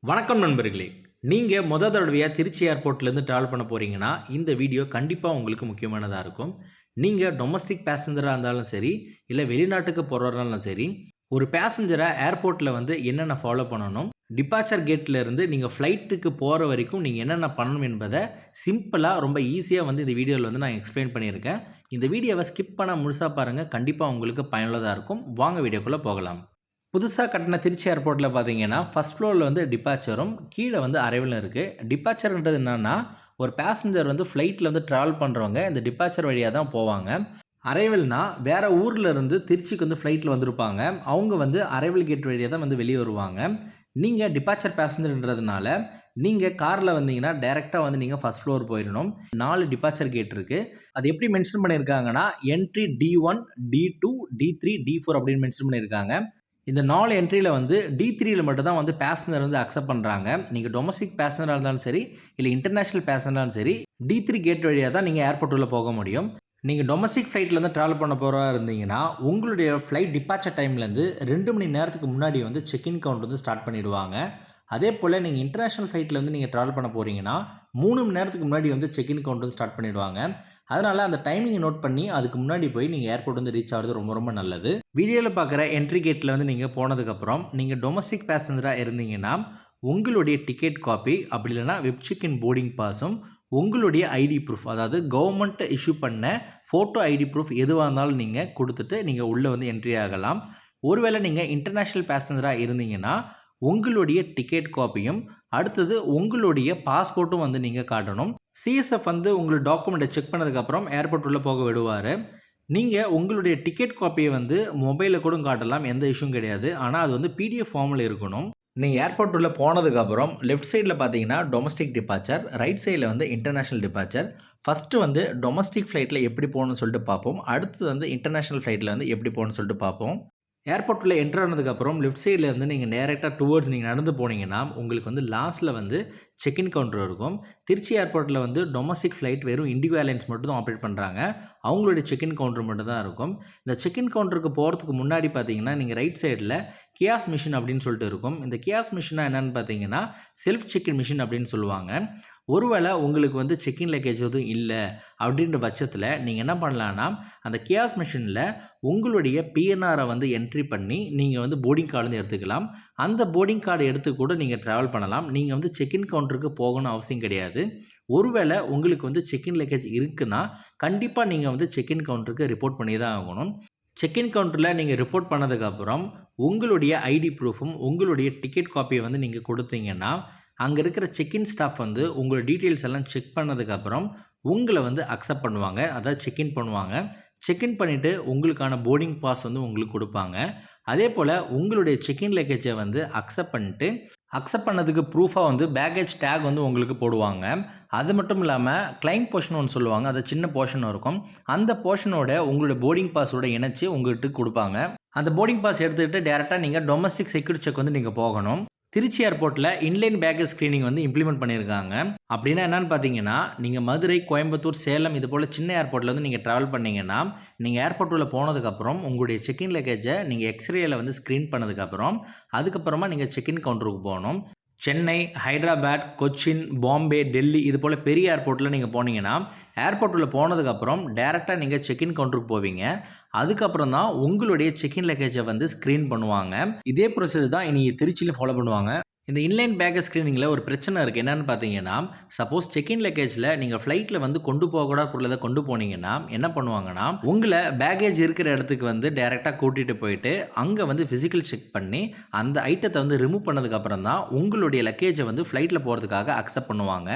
வணக்கம் நண்பர்களே. நீங்க தடவையா திருச்சி ஏர்போர்ட்லேருந்து ட்ராவல் பண்ண போறீங்கன்னா, இந்த வீடியோ கண்டிப்பா உங்களுக்கு முக்கியமானதா இருக்கும். நீங்க டொமஸ்டிக் பேசஞ்சரா இருந்தாலும் சரி, இல்ல வெளிநாட்டுக்கு போறவரா சரி, ஒரு பேசஞ்சரா ஏர்போர்ட்ல வந்து என்னென்ன ஃபாலோ பண்ணணும், டிபார்ச்சர் கேட்ல இருந்து நீங்க ஃப்ளைட்டுக்கு போற வரைக்கும் நீங்க என்னென்ன பண்ணணும் என்பத சிம்பிளா ரொம்ப ஈஸியா வந்து இந்த வீடியோல வந்து நான் எக்ஸ்பிளைன் பண்ணியிருக்கேன். இந்த வீடியோவ ஸ்கிப் பண்ணாம முழுசா பாருங்க. கண்டிப்பா உங்களுக்கு பயனுள்ளதா இருக்கும். வாங்க வீடியோக்குள்ள போகலாம். புதுசா கட்டுன திருச்சி ஏர்போர்ட்ல பார்த்தீங்கன்னா, ஃபர்ஸ்ட் ஃப்ளோர்ல வந்து டிபார்ச்சரும், கீழ வந்து அரைவலும் இருக்கு. டிபார்ச்சர்ன்றது என்னன்னா, ஒரு பேசஞ்சர் வந்து ஃப்ளைட்ல வந்து டிராவல் பண்றவங்க இந்த டிபார்ச்சர் வழியா தான் போவாங்க. அரைவல்னா வேற ஊர்ல இருந்து திருச்சிக்கு வந்து ஃப்ளைட்ல வந்திருப்பாங்க. அவங்க வந்து அரைவல் கேட் வழியா தான் வந்து வெளிய வருவாங்க. நீங்க டிபார்ச்சர் பேசஞ்சர்ன்றதுனால, நீங்க கார்ல வந்தீங்கன்னா, டைரக்ட்டா வந்து நீங்க ஃபர்ஸ்ட் ஃப்ளோர் போயிரணும். 4 டிபார்ச்சர் கேட் இருக்கு. அது எப்படி மென்ஷன் பண்ணியிருக்காங்கன்னா, entry D1, D2, D3, D4 அப்படின்னு மென்ஷன் பண்ணியிருக்காங்க. இந்த 4 என்ட்ரில வந்து D3ல மட்டும் தான் வந்து பேசஞ்சர் வந்து அக்செப்ட் பண்றாங்க. நீங்க டொமஸ்டிக் பேசஞ்சரா இருந்தாலும் சரி, இல்ல இன்டர்நேஷனல் பேசஞ்சராலும் சரி, D3 கேட் வழியா தான் நீங்க ஏர்போர்ட் உள்ள போக முடியும். நீங்க டொமஸ்டிக் ஃப்ளைட்லேருந்து ட்ராவல் பண்ண போறதா இருந்தீங்கன்னா, உங்களுடைய ஃப்ளைட் டிபார்ச்சர் டைம்லேருந்து 2 மணி நேரத்துக்கு முன்னாடி வந்து செக் இன் கவுண்ட் வந்து ஸ்டார்ட் பண்ணிடுவாங்க. அதேபோல நீங்க இன்டர்நேஷனல் ஃப்ளைட்ல வந்து நீங்க ட்ராவல் பண்ண போறீங்கன்னா, 3 மணி நேரத்துக்கு முன்னாடி வந்து செக் இன் கவுண்ட் வந்து ஸ்டார்ட் பண்ணிடுவாங்க. அதனால அந்த டைமிங்க நோட் பண்ணி அதுக்கு முன்னாடி போய் நீங்க ஏர்போர்ட் வந்து ரீச் ஆகுறது ரொம்ப ரொம்ப நல்லது. வீடியோல பார்க்குற என்ட்ரி கேட்ல வந்து நீங்க போனதுக்கப்புறம், நீங்க டொமஸ்டிக் பேசஞ்சரா இருந்தீங்கன்னா, உங்களுடைய டிக்கெட் காப்பி அப்படி இல்லைனா வெப் செக் இன் போர்டிங் பாஸும், உங்களுடைய ஐடி ப்ரூஃப் அதாவது கவர்மெண்ட் இஷ்யூ பண்ண ஃபோட்டோ ஐடி ப்ரூஃப் எதுவா இருந்தாலும் நீங்க குடுத்துட்டு, நீங்க உள்ள வந்து என்ட்ரி ஆகலாம். ஒருவேளை நீங்க இன்டர்நேஷனல் பேசஞ்சரா இருந்தீங்கன்னா, உங்களுடைய டிக்கெட் காப்பியும், அடுத்தது உங்களுடைய பாஸ்போர்ட்டும் வந்து நீங்க காட்டணும். சிஎஸ்எஃப் வந்து உங்களோட டாக்குமெண்ட்ட செக் பண்ணதுக்கப்புறம் ஏர்போர்ட் உள்ள போக விடுவாரு. நீங்க உங்களுடைய டிக்கெட் காப்பிய வந்து மொபைல்ல கூட காட்டலாம். எந்த இஷ்யூவும் கிடையாது. ஆனா அது வந்து பிடிஎஃப் ஃபார்ம்ல இருக்கணும். நீங்க ஏர்போர்ட் உள்ள போனதுக்கப்புறம் லெஃப்ட் சைட்ல பார்த்தீங்கன்னா, டொமஸ்டிக் டிபார்ச்சர், ரைட் சைட்ல வந்து இன்டர்நேஷனல் டிபார்ச்சர். ஃபர்ஸ்ட்டு வந்து டொமஸ்டிக் ஃப்ளைட்ல எப்படி போகணும்னு சொல்லிட்டு பார்ப்போம். அடுத்தது வந்து இன்டர்நேஷனல் ஃப்ளைட்ல வந்து எப்படி போகணும்னு சொல்லிட்டு பார்ப்போம். ஏர்போர்ட் உள்ள என்டர் ஆனதுக்கப்புறம் லெஃப்ட் சைட்ல இருந்து நீங்க டைரக்ட்டா டுவர்ட்ஸ் நீங்க நடந்து போனீங்கன்னா, உங்களுக்கு வந்து லாஸ்ட்ல வந்து செக் இன் கவுண்டர் இருக்கும். திருச்சி ஏர்போர்ட்ல வந்து டொமஸ்டிக் ஃப்ளைட் வெறும் இண்டிகோ ஏர்லைன்ஸ் மட்டும் தான் ஆப்பரேட் பண்றாங்க. அவங்களுடைய செக் இன் கவுண்டர் மட்டும் தான் இருக்கும். இந்த செக் இன் கவுண்டருக்கு போறதுக்கு முன்னாடி பார்த்தீங்கன்னா, நீங்க ரைட் சைட்ல கியாஸ் மிஷின் அப்படின்னு சொல்லிட்டு இருக்கும். இந்த கியாஸ் மிஷின்னா என்னன்னு பார்த்தீங்கன்னா, செல்ஃப் செக் இன் மிஷின் அப்படின்னு சொல்லுவாங்க. ஒருவேளை உங்களுக்கு வந்து செக் இன் லக்கேஜ் எதுவும் இல்ல அப்படின்ற பட்சத்தில, நீங்க என்ன பண்ணலான்னா, அந்த கியாஸ் மிஷின்ல உங்களுடைய பிஎன்ஆர வந்து என்ட்ரி பண்ணி, நீங்க வந்து போர்டிங் கார்டு வந்து எடுத்துக்கலாம். அந்த போர்டிங் கார்டு எடுத்து கூட நீங்க டிராவல் பண்ணலாம். நீங்க வந்து செக் இன் கவுண்டருக்கு போகணும்னு அவசியம் கிடையாது. ஒருவேளை உங்களுக்கு வந்து செக் இன் லக்கேஜ் இருக்குன்னா, கண்டிப்பா நீங்க வந்து செக் இன் கவுண்டருக்கு ரிப்போர்ட் பண்ணி தான் ஆகணும். செக் இன் கவுண்டர்ல நீங்க ரிப்போர்ட் பண்ணதுக்கப்புறம், உங்களுடைய ஐடி ப்ரூஃபும், உங்களுடைய டிக்கெட் காப்பிய வந்து நீங்க குடுத்தீங்கன்னா, அங்க இருக்கிற செக் இன் ஸ்டாஃப் வந்து உங்களோட டீட்டெயில்ஸ் எல்லாம் செக் பண்ணதுக்கப்புறம், உங்கள வந்து அக்செப்ட் பண்ணுவாங்க. அதாவது செக் இன் பண்ணுவாங்க. செக் இன் பண்ணிட்டு உங்களுக்கான போர்டிங் பாஸ் வந்து உங்களுக்கு குடுப்பாங்க. அதேபோல உங்களுடைய செக் இன் லக்கேஜ வந்து அக்செப்ட் பண்ணிட்டு, அக்செப்ட் பண்ணதுக்கு ப்ரூஃபா வந்து பேக்கேஜ் டேக் வந்து உங்களுக்கு போடுவாங்க. அது மட்டும் இல்லாம கிளைம் போர்ஷன் ஒண்ணு சொல்லுவாங்க. அது சின்ன போர்ஷன் இருக்கும். அந்த போர்ஷனோட உங்களுடைய போர்டிங் பாஸோட இணைச்சு உங்ககிட்ட குடுப்பாங்க. அந்த போர்டிங் பாஸ் எடுத்துக்கிட்டு டைரக்ட்டா நீங்க டொமஸ்டிக் செக்யூரிட்டி செக் வந்து நீங்க போகணும். திருச்சி ஏர்போர்ட்ல இன்லைன் பேக்கேஜ் ஸ்கிரீனிங் வந்து இம்ப்ளிமெண்ட் பண்ணியிருக்காங்க. அப்படின்னா என்னன்னு பார்த்தீங்கன்னா, நீங்க மதுரை, கோயம்புத்தூர், சேலம் இது போல சின்ன ஏர்போர்ட்ல வந்து நீங்க டிராவல் பண்ணீங்கன்னா, நீங்க ஏர்போர்ட் உள்ள போனதுக்கப்புறம் உங்களுடைய செக் இன் லக்கேஜ நீங்க எக்ஸ்ரேல வந்து ஸ்கிரீன் பண்ணதுக்கப்புறம், அதுக்கப்புறமா நீங்க செக் இன் கவுண்டருக்கு போணும். சென்னை, ஹைதராபாத், கொச்சின், பாம்பே, டெல்லி இது போல பெரிய ஏர்போர்ட்ல நீங்க போனீங்கன்னா, ஏர்போர்ட் உள்ள போனதுக்கப்புறம் டைரக்ட்டா நீங்க செக் இன் கவுண்டருக்கு போவீங்க. அதுக்கப்புறம் தான் உங்களுடைய செக் இன் லக்கேஜ வந்து ஸ்கிரீன் பண்ணுவாங்க. இதே ப்ரோசஸ் தான் இனி திருச்சியில ஃபாலோ பண்ணுவாங்க. இந்த இன்லைன் பேக்கேஜ் ஸ்கிரீனிங்கில ஒரு பிரச்சனை இருக்கு. என்னன்னு பார்த்தீங்கன்னா, சப்போஸ் செக் இன் லக்கேஜ்ல நீங்க ஃப்ளைட்ல வந்து கொண்டு போகக்கூடாத பொருள் எதா கொண்டு போனீங்கன்னா, என்ன பண்ணுவாங்கன்னா, உங்கள பேக்கேஜ் இருக்கிற இடத்துக்கு வந்து டைரக்ட்டா கூட்டிட்டு போயிட்டு, அங்க வந்து பிசிக்கல் செக் பண்ணி, அந்த ஐட்டத்த வந்து ரிமூவ் பண்ணதுக்கு அப்புறம் தான் உங்களுடைய லக்கேஜ வந்து ஃப்ளைட்ல போறதுக்காக அக்செப்ட் பண்ணுவாங்க.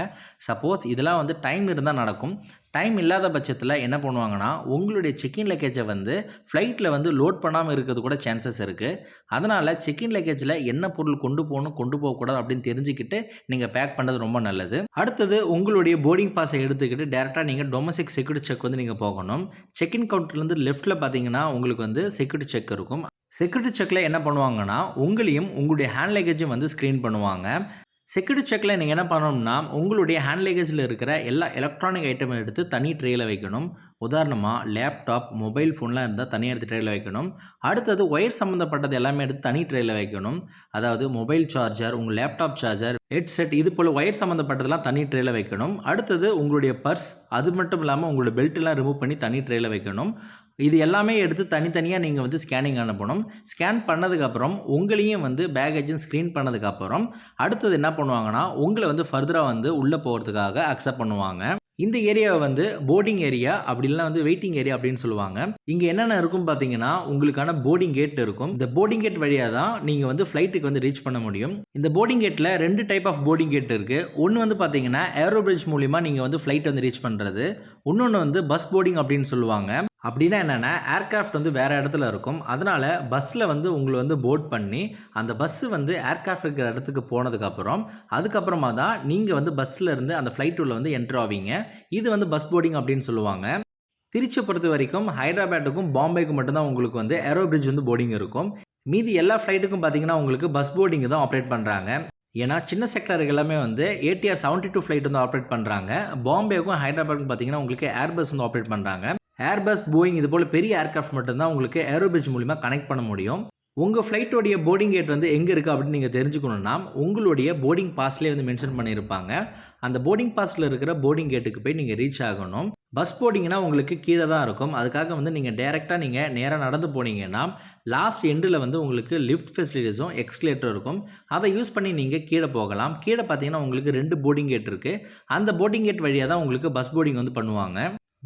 சப்போஸ் இதெல்லாம் வந்து டைம் இருந்தா நடக்கும். டைம் இல்லாத பட்சத்தில என்ன பண்ணுவாங்கன்னா, உங்களுடைய செக் இன் லக்கேஜ வந்து ஃப்ளைட்ல வந்து லோட் பண்ணாம இருக்கிறது கூட சான்சஸ் இருக்கு. அதனால செக் இன் லக்கேஜ்ல என்ன பொருள் கொண்டு போணும், கொண்டு போகக்கூடாது அப்படின்னு தெரிஞ்சுக்கிட்டு நீங்க பேக் பண்றது ரொம்ப நல்லது. அடுத்தது உங்களுடைய போர்டிங் பாஸ எடுத்துக்கிட்டு டைரக்ட்டா நீங்க டொமஸ்டிக் செக்யூரிட்டி செக் வந்து நீங்க போகணும். செக் இன் கவுண்டர்லேருந்து லெஃப்ட்ல பார்த்தீங்கன்னா, உங்களுக்கு வந்து செக்யூரிட்டி செக் இருக்கும். செக்யூரிட்டி செக்ல என்ன பண்ணுவாங்கன்னா, உங்களையும் உங்களுடைய ஹேண்ட் லக்கேஜும் வந்து ஸ்கிரீன் பண்ணுவாங்க. செக்யூரிட்டி செக்கில் நீங்கள் என்ன பண்ணணும்னா, உங்களுடைய ஹேண்ட் லக்கேஜில் இருக்கிற எல்லா எலக்ட்ரானிக் ஐட்டமை எடுத்து தனி ட்ரேயில் வைக்கணும். உதாரணமாக லேப்டாப், மொபைல் ஃபோன்லாம் இருந்தால் தனியாக எடுத்து ட்ரேயில் வைக்கணும். அடுத்தது ஒயர் சம்மந்தப்பட்டது எல்லாமே எடுத்து தனி ட்ரேயில் வைக்கணும். அதாவது மொபைல் சார்ஜர், உங்கள் லேப்டாப் சார்ஜர், ஹெட்செட் இது போல் ஒயர் சம்மந்தப்பட்டதெல்லாம் தனி ட்ரேயில் வைக்கணும். அடுத்தது உங்களுடைய பர்ஸ், அது மட்டும் இல்லாமல் உங்களோட பெல்ட்டெல்லாம் ரிமூவ் பண்ணி தனி ட்ரேயில் வைக்கணும். இது எல்லாமே எடுத்து தனித்தனியாக நீங்கள் வந்து ஸ்கேனிங் அனுப்பணும். ஸ்கேன் பண்ணதுக்கப்புறம் உங்களையும் வந்து பேக்கேஜும் ஸ்க்ரீன் பண்ணதுக்கப்புறம் அடுத்தது என்ன பண்ணுவாங்கன்னா, உங்களை வந்து ஃபர்தராக வந்து உள்ளே போகிறதுக்காக அக்செப்ட் பண்ணுவாங்க. இந்த ஏரியாவை வந்து போர்டிங் ஏரியா அப்படி இல்லைனா வந்து வெயிட்டிங் ஏரியா அப்படின்னு சொல்லுவாங்க. இங்கே என்னென்ன இருக்கும் பார்த்தீங்கன்னா, உங்களுக்கான போர்டிங் கேட் இருக்கும். இந்த போர்டிங் கேட் வழியாக தான் நீங்கள் வந்து ஃப்ளைட்டுக்கு வந்து ரீச் பண்ண முடியும். இந்த போர்டிங் கேட்டில் 2 டைப் ஆஃப் போர்டிங் கேட் இருக்குது. ஒன்று வந்து பார்த்தீங்கன்னா ஏரோ பிரிட்ஜ் மூலிமா நீங்கள் வந்து ஃப்ளைட் வந்து ரீச் பண்ணுறது. இன்னொன்று வந்து பஸ் போர்டிங் அப்படின்னு சொல்லுவாங்க. அப்படின்னா என்னென்னா, ஏர்கிராஃப்ட் வந்து வேறு இடத்துல இருக்கும். அதனால் பஸ்ஸில் வந்து உங்களை வந்து போர்ட் பண்ணி அந்த பஸ்ஸு வந்து ஏர்கிராஃப்ட் இருக்கிற இடத்துக்கு போனதுக்கப்புறம் அதுக்கப்புறமா தான் நீங்கள் வந்து பஸ்ஸில் இருந்து அந்த ஃப்ளைட் உள்ள வந்து என்ட்ரு ஆவீங்க. இது வந்து பஸ் போர்டிங் அப்படின்னு சொல்லுவாங்க. திருச்சியை பொறுத்த வரைக்கும் ஹைதராபாத்துக்கும் பாம்பேக்கும் மட்டும்தான் உங்களுக்கு வந்து ஏரோ பிரிட்ஜ் வந்து போர்டிங் இருக்கும். மீதி எல்லா ஃப்ளைட்டுக்கும் பார்த்தீங்கன்னா உங்களுக்கு பஸ் போர்டிங் தான் ஆப்ரேட் பண்ணுறாங்க. ஏன்னா சின்ன செக்டருக்கு எல்லாமே வந்து ஏடிஆர் 72 ஃப்ளைட் வந்து ஆப்ரேட் பண்ணுறாங்க. பாம்பேக்கும் ஹைதராபாத்துக்கும் பார்த்தீங்கன்னா உங்களுக்கு ஏர்பஸ் வந்து ஆப்ரேட் பண்ணுறாங்க. ஏர்பஸ், போயிங் இது போல் பெரிய ஏர்கிராஃப்ட் மட்டும்தான் உங்களுக்கு ஏரோ பிரிட்ஜ் மூலிமா கனெக்ட் பண்ண முடியும். உங்கள் ஃப்ளைட்டோடைய போர்டிங் கேட் வந்து எங்கே இருக்குது அப்படின்னு நீங்கள் தெரிஞ்சுக்கணுன்னா, உங்களுடைய போர்டிங் பாஸ்லேயே வந்து மென்ஷன் பண்ணியிருப்பாங்க. அந்த போர்டிங் பாஸில் இருக்கிற போர்டிங் கேட்டுக்கு போய் நீங்கள் ரீச் ஆகணும். பஸ் போர்டிங்னா உங்களுக்கு கீழே தான் இருக்கும். அதுக்காக வந்து நீங்கள் டேரெக்டாக நீங்கள் நேராக நடந்து போனீங்கன்னா லாஸ்ட் எண்டில் வந்து உங்களுக்கு லிஃப்ட் ஃபெசிலிட்டிஸும் எக்ஸ்கலேட்டரும் இருக்கும். அதை யூஸ் பண்ணி நீங்கள் கீழே போகலாம். கீழே பார்த்தீங்கன்னா உங்களுக்கு 2 போர்டிங் கேட் இருக்குது. அந்த போர்டிங் கேட் வழியாக தான் உங்களுக்கு பஸ் போர்டிங் வந்து பண்ணுவாங்க.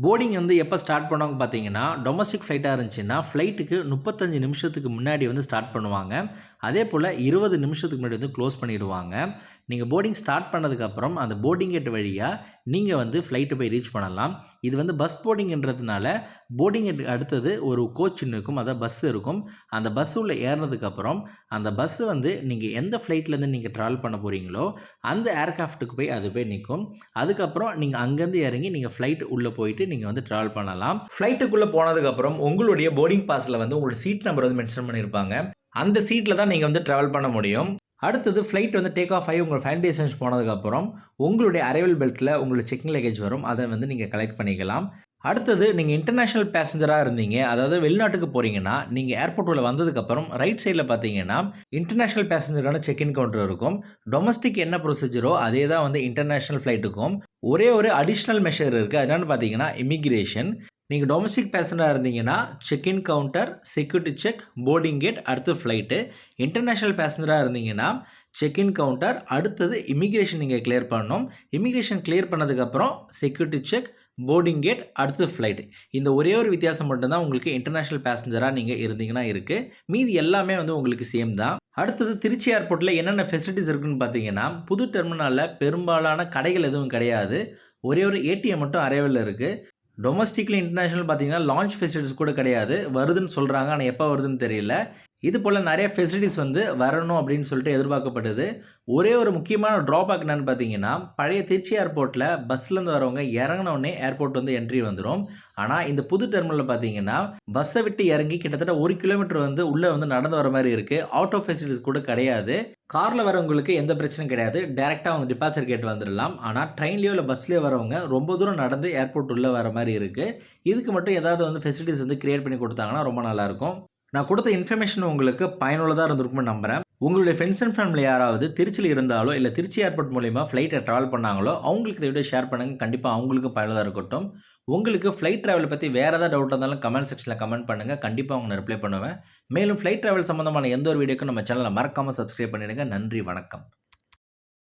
போர்டிங் வந்து எப்போ ஸ்டார்ட் பண்ணுவாங்க பார்த்தீங்கன்னா, டொமஸ்டிக் ஃப்ளைட்டாக இருந்துச்சுன்னா ஃப்ளைட்டுக்கு 35 நிமிஷத்துக்கு முன்னாடி வந்து ஸ்டார்ட் பண்ணுவாங்க. அதே போல் 20 நிமிஷத்துக்கு முன்னாடி வந்து க்ளோஸ் பண்ணிவிடுவாங்க. நீங்கள் போர்டிங் ஸ்டார்ட் பண்ணதுக்கப்புறம் அந்த போர்டிங் கேட் வழியாக நீங்கள் வந்து ஃப்ளைட்டு போய் ரீச் பண்ணலாம். இது வந்து பஸ் போர்டிங்கிறதுனால போர்டிங் கேட் அடுத்தது ஒரு கோச் இருக்கும், அதாவது பஸ் இருக்கும். அந்த பஸ் உள்ள ஏறினதுக்கப்புறம் அந்த பஸ்ஸு வந்து நீங்கள் எந்த ஃப்ளைட்லேருந்து நீங்கள் ட்ராவல் பண்ண போகிறீங்களோ அந்த ஏர்கிராஃப்ட்டுக்கு போய் அது போய் நிற்கும். அதுக்கப்புறம் நீங்கள் அங்கேருந்து இறங்கி நீங்கள் ஃப்ளைட் உள்ளே போயிட்டு நீங்கள் வந்து ட்ராவல் பண்ணலாம். ஃப்ளைட்டுக்குள்ளே போனதுக்கப்புறம் உங்களுடைய போர்டிங் பாஸில் வந்து உங்களோட சீட் நம்பர் வந்து மென்ஷன் பண்ணியிருப்பாங்க. அந்த சீட்டில் தான் நீங்கள் வந்து ட்ராவல் பண்ண முடியும். அடுத்தது ஃப்ளைட் வந்து டேக் ஆஃப் ஆகி உங்கள் ஃபைனல் டெஸ்டினேஷன் போனதுக்கப்புறம் உங்களுடைய அரைவல் பெல்ட்டில் உங்களோட செக்கிங் லக்கேஜ் வரும். அதை வந்து நீங்கள் கலெக்ட் பண்ணிக்கலாம். அடுத்தது நீங்கள் இன்டர்நேஷ்னல் பேசஞ்சராக இருந்தீங்க, அதாவது வெளிநாட்டுக்கு போகிறீங்கன்னா நீங்கள் ஏர்போர்ட் உள்ள வந்ததுக்கப்புறம் ரைட் சைடில் பார்த்தீங்கன்னா இன்டர்நேஷ்னல் பேசஞ்சருக்கான செக்இன் கவுண்டர் இருக்கும். டொமஸ்டிக் என்ன ப்ரொசீஜரோ அதே தான் வந்து இன்டர்நேஷ்னல் ஃப்ளைட்டுக்கும். ஒரே ஒரு அடிஷ்னல் மெஷர் இருக்குது. அது என்னென்னு பார்த்தீங்கன்னா இமிக்ரேஷன். நீங்கள் டொமஸ்டிக் பேசஞ்சராக இருந்தீங்கன்னா check in counter, security check, boarding gate, அடுத்து ஃப்ளைட்டு. இன்டர்நேஷ்னல் பேசஞ்சராக இருந்தீங்கன்னா செக்இன் கவுண்டர், அடுத்தது இமிக்ரேஷன் நீங்கள் கிளியர் பண்ணணும். இமிக்ரேஷன் கிளியர் பண்ணதுக்கப்புறம் செக்யூரிட்டி செக், போர்டிங் கேட், அடுத்து ஃப்ளைட். இந்த ஒரே ஒரு வித்தியாசம் மட்டும்தான் உங்களுக்கு இன்டர்நேஷ்னல் பேசஞ்சராக நீங்கள் இருந்தீங்கன்னா இருக்குது. மீதி எல்லாமே வந்து உங்களுக்கு சேம் தான். அடுத்தது திருச்சி ஏர்போர்ட்டில் என்னென்ன ஃபெசிலிட்டிஸ் இருக்குதுன்னு பார்த்தீங்கன்னா, புது டெர்மினலில் பெரும்பாலான கடைகள் எதுவும் கிடையாது. ஒரே ஒரு ஏடிஎம் மட்டும் அரைவலில் இருக்குது. டொமஸ்டிக்ல இன்டர்நேஷ்னல் பார்த்தீங்கன்னா லான்ச் ஃபெசிலிட்டிஸ் கூட கிடையாது. வருதுன்னு சொல்கிறாங்க, ஆனால் எப்போ வருதுன்னு தெரியல. இது போல் நிறைய ஃபெசிலிட்டிஸ் வந்து வரணும் அப்படின்னு சொல்லிட்டு எதிர்பார்க்கப்படுது. ஒரே ஒரு முக்கியமான ட்ராபேக் என்னென்னு பார்த்தீங்கன்னா, பழைய திருச்சி ஏர்போர்ட்டில் பஸ்லேருந்து வரவங்க இறங்கினோடனே ஏர்போர்ட் வந்து என்ட்ரி வந்துடும். ஆனால் இந்த புது டெர்மினலில் பார்த்தீங்கன்னா பஸ்ஸை விட்டு இறங்கி கிட்டத்தட்ட 1 கிலோமீட்டர் வந்து உள்ளே வந்து நடந்து வர மாதிரி இருக்குது. ஆட்டோ ஃபெசிலிட்டிஸ் கூட கிடையாது. காரில் வரவங்களுக்கு எந்த பிரச்சனையும் கிடையாது. டேரெக்டாக வந்து டிபார்ச்சர் கேட் வந்துடலாம். ஆனால் ட்ரெயின்லேயோ இல்லை பஸ்லேயோ வரவங்க ரொம்ப தூரம் நடந்து ஏர்போர்ட் உள்ளே வர மாதிரி இருக்குது. இதுக்கு மட்டும் ஏதாவது வந்து ஃபெசிலிட்டிஸ் வந்து கிரியேட் பண்ணி கொடுத்தாங்கன்னா ரொம்ப நல்லாயிருக்கும். நான் கொடுத்த இன்ஃபர்மேஷன் உங்களுக்கு பயனுள்ளதாக இருந்திருக்கும்னு நம்புகிறேன். உங்களுடைய ஃப்ரெண்ட்ஸ் அண்ட் ஃபேமிலி யாராவது திருச்சியில் இருந்தாலோ இல்லை திருச்சி ஏர்போர்ட் மூலிமா ஃப்ளைட்டை ட்ராவல் பண்ணாங்களோ அவங்களுக்கு இந்த வீடியோ ஷேர் பண்ணுங்கள். கண்டிப்பாக அவங்களுக்கும் பயனுள்ளதாக இருக்கட்டும். உங்களுக்கு ஃப்ளைட் ட்ராவலை பற்றி வேறு ஏதாவது டவுட் இருந்தாலும் கமெண்ட் செக்ஷனில் கமெண்ட் பண்ணுங்கள். கண்டிப்பாக அவங்க ரிப்ளை பண்ணுவேன். மேலும் ஃப்ளைட் ட்ராவல் சம்மந்தமான எந்த ஒரு வீடியோக்கும் நம்ம சேனலை மறக்காமல் சப்ஸ்கிரைப் பண்ணிடுங்க. நன்றி, வணக்கம்.